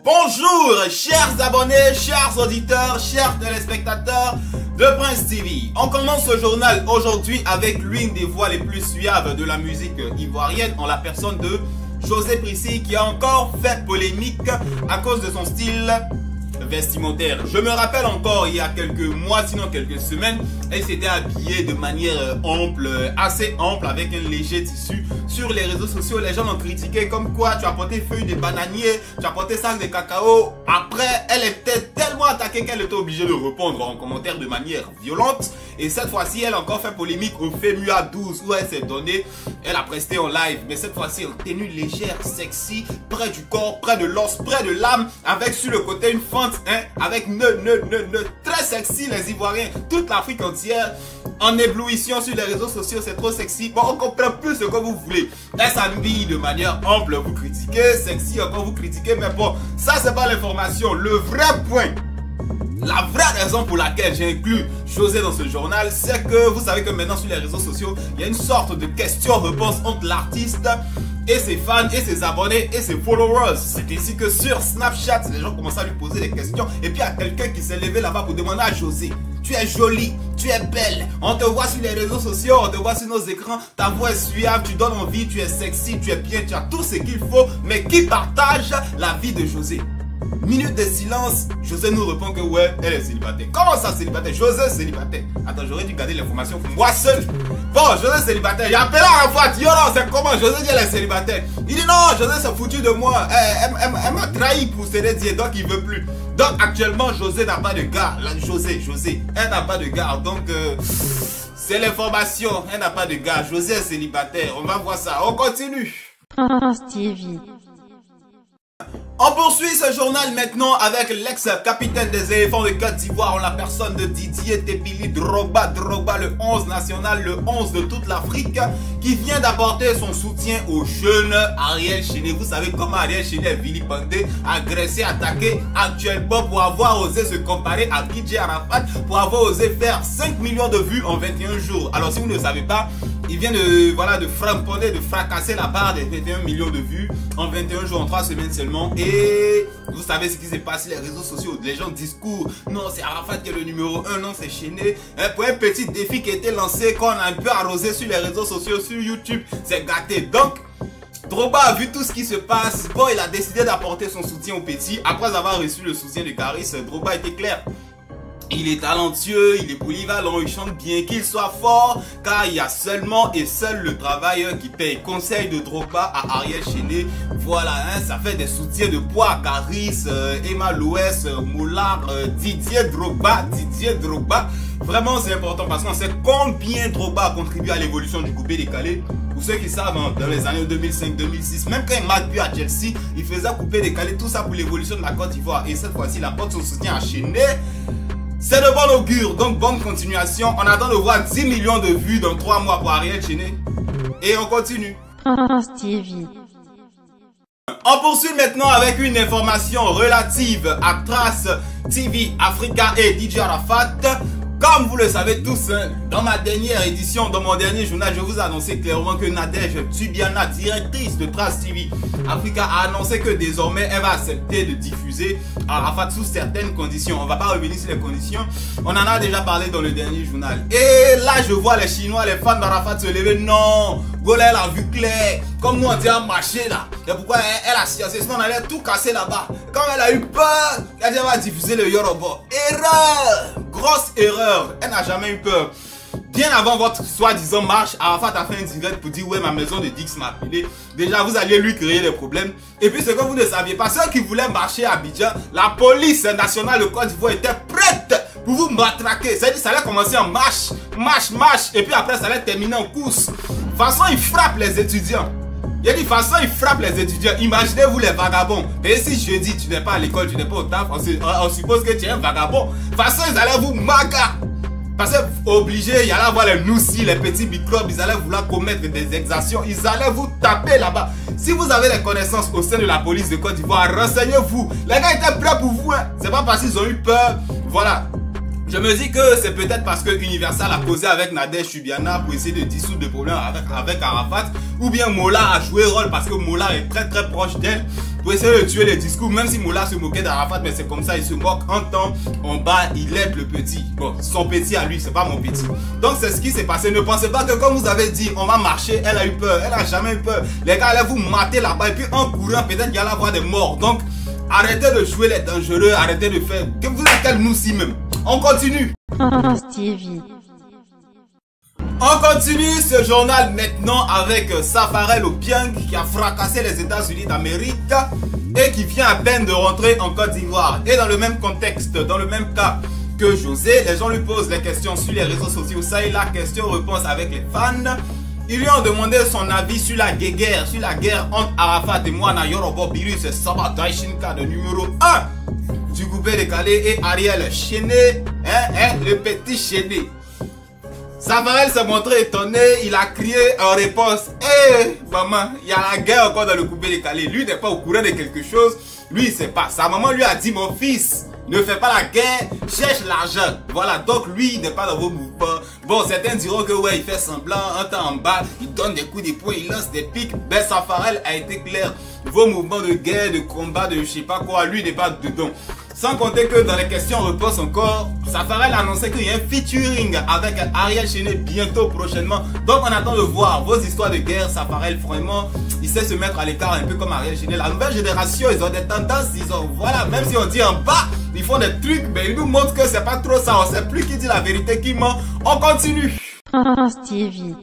Bonjour chers abonnés, chers auditeurs, chers téléspectateurs de Prince TV. On commence ce journal aujourd'hui avec l'une des voix les plus suaves de la musique ivoirienne en la personne de José Prissy qui a encore fait polémique à cause de son style vestimentaire. Je me rappelle encore il y a quelques mois, sinon quelques semaines, elle s'était habillée de manière ample, assez ample, avec un léger tissu. Sur les réseaux sociaux, les gens l'ont critiqué comme quoi tu as porté feuilles de bananier, tu as porté sac de cacao. Après, elle était tellement attaquée qu'elle était obligée de répondre en commentaire de manière violente. Et cette fois-ci, elle a encore fait polémique au FEMUA 12 où elle s'est donnée, elle a presté en live. Mais cette fois-ci, en tenue légère, sexy, près du corps, près de l'os, près de l'âme, avec sur le côté une fente, avec très sexy les Ivoiriens, toute l'Afrique entière en éblouissant sur les réseaux sociaux, c'est trop sexy. Bon, on comprend plus ce que vous voulez. Elle s'habille de manière ample, vous critiquez, sexy encore vous critiquez, mais bon, ça c'est pas l'information. Le vrai point, la vraie raison pour laquelle j'ai inclus José dans ce journal, c'est que vous savez que maintenant sur les réseaux sociaux, il y a une sorte de question-réponse entre l'artiste et ses fans, et ses abonnés, et ses followers. C'est ainsi que sur Snapchat, les gens commencent à lui poser des questions. Et puis il y a quelqu'un qui s'est levé là-bas pour demander à José: tu es jolie, tu es belle, on te voit sur les réseaux sociaux, on te voit sur nos écrans, ta voix est suave, tu donnes envie, tu es sexy, tu es bien, tu as tout ce qu'il faut. Mais qui partage la vie de José? Minute de silence, José nous répond que ouais, elle est célibataire. Comment ça célibataire? José célibataire. Attends, j'aurais dû garder l'information pour moi seul. Bon, José célibataire. J'ai appelé à la fois, yo non, c'est comment? José dit elle est célibataire. Il dit non, José s'est foutu de moi. Elle m'a trahi pour se dire, donc il veut plus. Donc actuellement, José n'a pas de gars. Là, José, elle n'a pas de gars. Donc c'est l'information, elle n'a pas de gars. José est célibataire. On va voir ça. On continue. Prince TV. On poursuit ce journal maintenant avec l'ex-capitaine des éléphants de Côte d'Ivoire en la personne de Didier Tepili Drogba, le 11 national, le 11 de toute l'Afrique, qui vient d'apporter son soutien au jeune Ariel Chéné. Vous savez comment Ariel Chéné est vilipendé, agressé, attaqué actuellement pour avoir osé se comparer à DJ Arafat, pour avoir osé faire 5 millions de vues en 21 jours. Alors si vous ne le savez pas, il vient de frapponner, de fracasser la barre des 21 millions de vues en 21 jours, en 3 semaines seulement. Et vous savez ce qui s'est passé sur les réseaux sociaux. Les gens discours, non c'est Arafat qui est le numéro 1, non c'est Chéné. Pour un petit défi qui a été lancé, qu'on a un peu arrosé sur les réseaux sociaux, sur YouTube, c'est gâté. Donc Drogba a vu tout ce qui se passe. Bon, il a décidé d'apporter son soutien au petit. Après avoir reçu le soutien de Caris, Drogba était clair. Il est talentueux, il est polyvalent, il chante bien, qu'il soit fort, car il y a seulement et seul le travailleur qui paye. Conseil de Drogba à Ariel Chéné. Voilà, ça fait des soutiens de poids à Caris, Emma Loès, Moulard, Didier Drogba. Vraiment c'est important parce qu'on sait combien Drogba a contribué à l'évolution du coupé décalé. Pour ceux qui savent, dans les années 2005-2006, même quand il marque but à Chelsea, il faisait couper décalé, tout ça pour l'évolution de la Côte d'Ivoire. Et cette fois-ci, il apporte son soutien à Chéné. C'est de bon augure, donc bonne continuation. On attend de voir 10 millions de vues dans 3 mois pour Ariel Chéné. Et on continue. Prince TV. On poursuit maintenant avec une information relative à Trace TV Africa et DJ Arafat. Comme vous le savez tous, dans ma dernière édition, dans mon dernier journal, je vous ai annoncé clairement que Nadège Tubiana, directrice de Trace TV Africa, a annoncé que désormais elle va accepter de diffuser Arafat sous certaines conditions. On va pas revenir sur les conditions, on en a déjà parlé dans le dernier journal. Et là je vois les Chinois, les fans d'Arafat se lever. Non, Gola elle a vu clair. Comme nous on dit à marcher là. Et pourquoi elle a sciancé, sinon on allait tout casser là-bas. Quand elle a eu peur, elle dit elle va diffuser le Yoruba. Erreur, grosse erreur. Elle n'a jamais eu peur. Bien avant votre soi-disant marche, Arafat a fait un direct pour dire ouais ma maison de Dix m'a appelé. Déjà vous alliez lui créer des problèmes. Et puis ce que vous ne saviez pas, ceux qui voulaient marcher à Abidjan, la police nationale de Côte d'Ivoire était prête pour vous matraquer. C'est-à-dire ça allait commencer en marche. Et puis après ça allait terminer en course. De toute façon il frappe les étudiants. Il a dit de toute façon il frappe les étudiants. Imaginez-vous les vagabonds. Et si jeudi tu n'es pas à l'école, tu n'es pas au taf, on suppose que tu es un vagabond. De toute façon ils allaient vous maga. Parce que obligé, il y allait avoir les noussis, les petits microbes, ils allaient vouloir commettre des exactions, ils allaient vous taper là-bas. Si vous avez des connaissances au sein de la police de Côte d'Ivoire, renseignez-vous. Les gars étaient prêts pour vous, hein. C'est pas parce qu'ils ont eu peur. Voilà. Je me dis que c'est peut-être parce que Universal a causé avec Nadège Subiana pour essayer de dissoudre le problème avec Arafat, ou bien Mola a joué rôle parce que Mola est très proche d'elle pour essayer de tuer les discours, même si Mola se moquait d'Arafat, mais c'est comme ça, il se moque un temps, en bas, il aide le petit. Bon, son petit à lui, c'est pas mon petit. Donc c'est ce qui s'est passé. Ne pensez pas que comme vous avez dit, on va marcher, elle a eu peur, elle a jamais eu peur. Les gars, allez vous mater là-bas, et puis en courant, peut-être qu'il y allait avoir des morts. Donc, arrêtez de jouer les dangereux, arrêtez de faire... Que vous êtes quel nous si même. On continue. Stevie. On continue ce journal maintenant avec Safarel Obiang qui a fracassé les États-Unis d'Amérique et qui vient à peine de rentrer en Côte d'Ivoire. Et dans le même contexte, dans le même cas que José, les gens lui posent des questions sur les réseaux sociaux. Ça et la question-réponse avec les fans. Ils lui ont demandé son avis sur la guerre, entre Arafat et Moana Yorobo Biru, c'est Saba Daishinka de numéro 1 du coupé décalé et Ariel Chéné, le petit Chéné. Safarel s'est montré étonné, il a crié en réponse: hé maman, il y a la guerre encore dans le coupé décalé. Lui n'est pas au courant de quelque chose, lui il sait pas. Sa maman lui a dit: mon fils, ne fais pas la guerre, cherche l'argent. Voilà, donc lui il n'est pas dans vos mouvements. Bon, certains diront que ouais, il fait semblant, un temps en bas, il donne des coups de poing, il lance des pics. Ben Safarel a été clair. Vos mouvements de guerre, de combat, de je sais pas quoi, lui n'est pas dedans. Sans compter que dans les questions-réponses encore, Safarel a annoncé qu'il y a un featuring avec Ariel Chéné bientôt, prochainement. Donc on attend de voir vos histoires de guerre. Safarel, vraiment, il sait se mettre à l'écart un peu comme Ariel Chéné. La nouvelle génération, ils ont des tendances, ils ont, voilà, même si on dit en bas, ils font des trucs, mais ils nous montrent que c'est pas trop ça. On sait plus qui dit la vérité, qui ment. On continue. Stevie.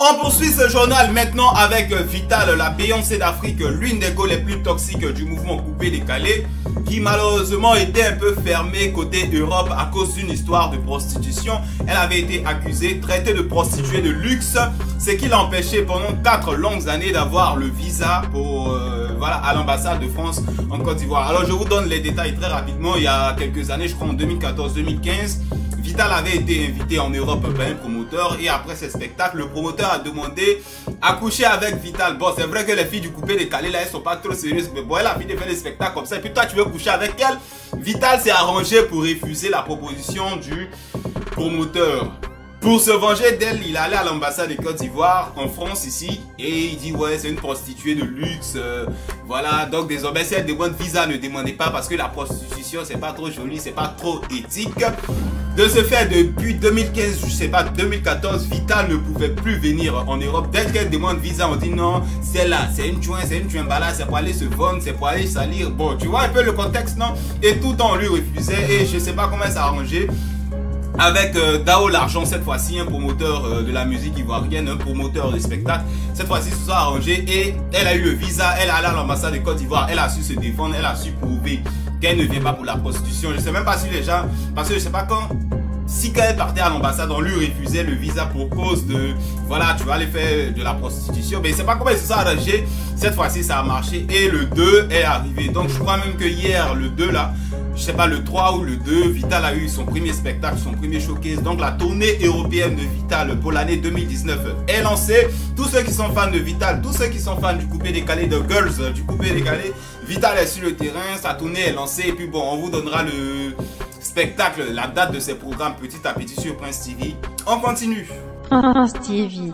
On poursuit ce journal maintenant avec Vital, la Beyoncé d'Afrique, l'une des go les plus toxiques du mouvement coupé décalé, qui malheureusement était un peu fermée côté Europe à cause d'une histoire de prostitution. Elle avait été accusée, traitée de prostituée de luxe, ce qui l'a empêché pendant 4 longues années d'avoir le visa pour, voilà, à l'ambassade de France en Côte d'Ivoire. Alors je vous donne les détails très rapidement. Il y a quelques années, je crois en 2014-2015, Vital avait été invité en Europe par un promoteur et après ce spectacle, le promoteur a demandé à coucher avec Vital. Bon, c'est vrai que les filles du coupé décalé là, elles sont pas trop sérieuses, mais bon, elle a envie de faire des spectacles comme ça et puis toi tu veux coucher avec elle. Vital s'est arrangé pour refuser la proposition du promoteur. Pour se venger d'elle, il allait à l'ambassade de Côte d'Ivoire, en France ici, et il dit ouais c'est une prostituée de luxe, voilà, donc désormais si elle demande visa, ne demandez pas parce que la prostitution c'est pas trop joli, c'est pas trop éthique. De ce fait, depuis 2015, je sais pas, 2014, Vital ne pouvait plus venir en Europe. Dès qu'elle demande visa, on dit non, c'est là, c'est une bala, c'est pour aller se vendre, c'est pour aller salir. Bon, tu vois un peu le contexte, non? Et tout le temps on lui refusait et je sais pas comment elle s'est arrangée avec Dao L'Argent, cette fois-ci un promoteur de la musique ivoirienne, un promoteur de spectacle. Cette fois-ci ils se sont arrangés et elle a eu le visa, elle est allée à l'ambassade de Côte d'Ivoire, elle a su se défendre, elle a su prouver qu'elle ne vient pas pour la prostitution. Je sais même pas si les gens, parce que je sais pas quand, si quand elle partait à l'ambassade, on lui refusait le visa pour cause de, voilà, tu vas aller faire de la prostitution. Mais je sais pas comment ils se sont arrangés. Cette fois-ci, ça a marché et le 2 est arrivé. Donc je crois même que hier, le 2 là, je sais pas, le 3 ou le 2, Vital a eu son premier spectacle, son premier showcase. Donc la tournée européenne de Vital pour l'année 2019 est lancée. Tous ceux qui sont fans de Vital, tous ceux qui sont fans du coupé décalé, de Girls, du coupé décalé, Vital est sur le terrain, sa tournée est lancée. Et puis bon, on vous donnera le spectacle, la date de ces programmes petit à petit sur Prince TV. On continue. Stevie.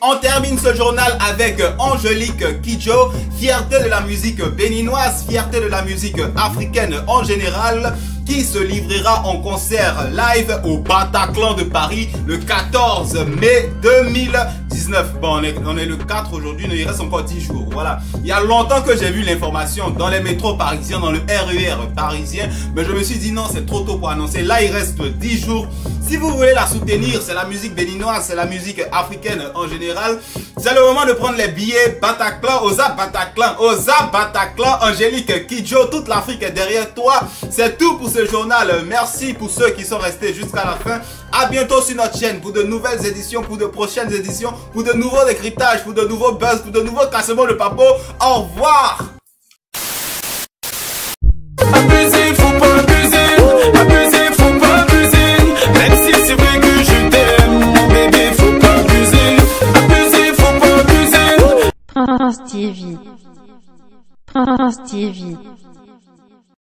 On termine ce journal avec Angélique Kidjo, fierté de la musique béninoise, fierté de la musique africaine en général, qui se livrera en concert live au Bataclan de Paris le 14 mai 2019. Bon, on est le 4 aujourd'hui, il reste encore 10 jours. Voilà. Il y a longtemps que j'ai vu l'information dans les métros parisiens, dans le RER parisien, mais je me suis dit non, c'est trop tôt pour annoncer. Là, il reste 10 jours. Si vous voulez la soutenir, c'est la musique béninoise, c'est la musique africaine en général. C'est le moment de prendre les billets. Bataclan, Oza Bataclan, Angélique Kidjo, toute l'Afrique est derrière toi. C'est tout pour ce journal. Merci pour ceux qui sont restés jusqu'à la fin. À bientôt sur notre chaîne pour de nouvelles éditions, pour de prochaines éditions, pour de nouveaux décryptages, pour de nouveaux buzz, pour de nouveaux classements de papo. Au revoir. Abuser, faut pas abuser. Abuser, faut pas abuser. Même si c'est vrai que je t'aime, mon bébé, faut pas abuser. Abuser, faut pas abuser. Stevie. Stevie.